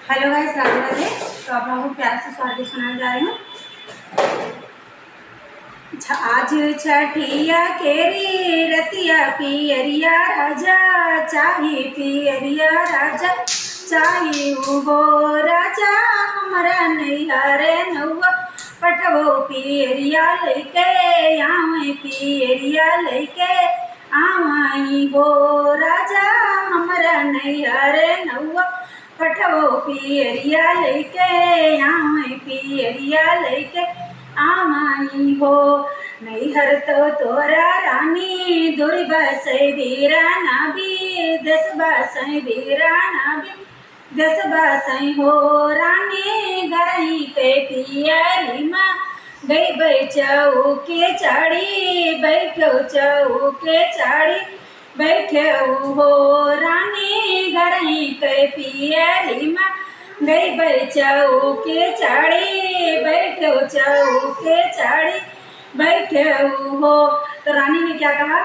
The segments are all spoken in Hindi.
Hello guys, Radhe Radhe. तो आप लोगों को प्यार से स्वागत सुनाने जा रही हूँ। आज छठिया केरी रतिया पियरिया राजा चाही, पियरिया राजा चाही हो राजा हमारा नैहरे नौआ पटवो पियरिया लैके आवे, पियरिया लैके आवाई हो राजा हमारा नैहरे नौआ पटवो पियरिया लैके आवे, पियरिया लैके आमाई हो। नैहर तो तोरा रानी दूरी बसई बीरा नाबी दस बसई बीरा नाबी दस बसई हो रानी गरई के पियरी माँ गई बैठो के चढ़ी बैठो चौ के चढ़ी बैठो हो रानी गरई के पियरी माँ गई बैठो के चढ़ी बैठो चौ के चढ़ी बैठे हो। तो रानी ने क्या कहा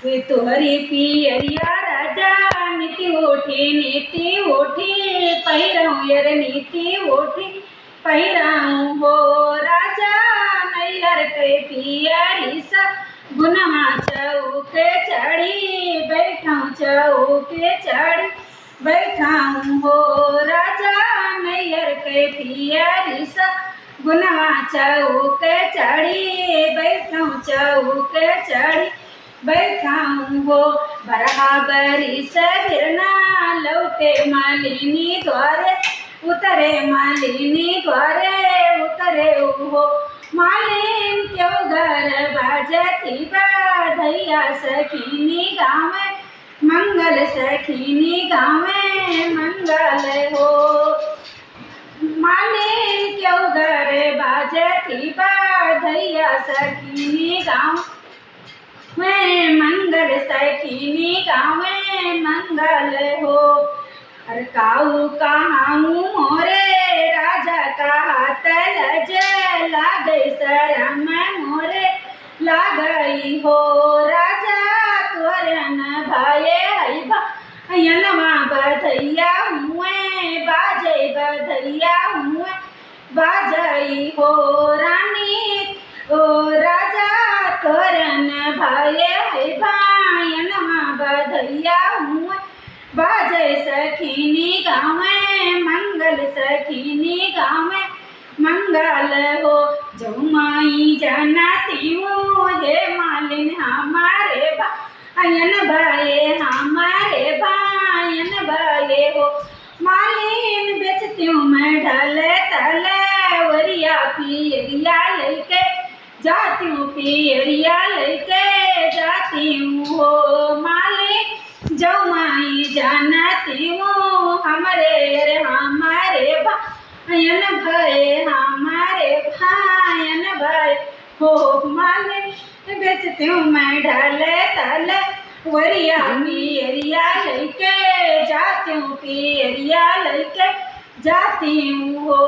कि तुम्हारी पियरिया राजा नीति उठी पहिराऊं यार नीति उठी पहिराऊं हो राजा नैहर के पियरी सा गुनमा चौके चढ़ी बैठाऊं चौके चढ़ी बैठाऊं हो राजा नैहर के पियरी सा गुनवा चौके चढ़ी बैठाऊं चौके चढ़ी बैठाऊं हो। बराबरी से बिरना लौटे मालिनी द्वारे उतरे मालिनी द्वारे उतरे हो। मालिन क्यों घर बाजती बधैया सखीनी गाँव मंगल सखीनी गाँव मंगल हो। मालिन क्यों घर बाजती बधैया सखीनी गाँव में मंगल सखीनी गाँव में मंगल हो। अरे काऊ कहाऊँ मोरे राजा का तलज लागई शरम मोरे लागई हो राजा तोरन भये हईबा यनवा बधैया हुए बाजे बधैया हुए बाजई हो रानी ओ राजा तोरन भये हईबा यनवा बधैया हुए बाजे सखीनी गाँव मंगल सखीनी गाँव मंगल हो। जमुई जानती हूँ हे मालिन हमारे भायन भये हमारे भायन भये हो। मालिन बेचती हूँ मैं ढले तले वरिया पियरिया लेके जाती हूँ, पियरिया लेके जाती हूँ हो। मालिन जमुई जानती हूँ हमारे भायन भये हमारे भायन भये हो। मालिन बेचती हूँ मैं ढले तले वरिया पियरिया लेके जाती हूँ, पियरिया लेके जाती हूँ हो।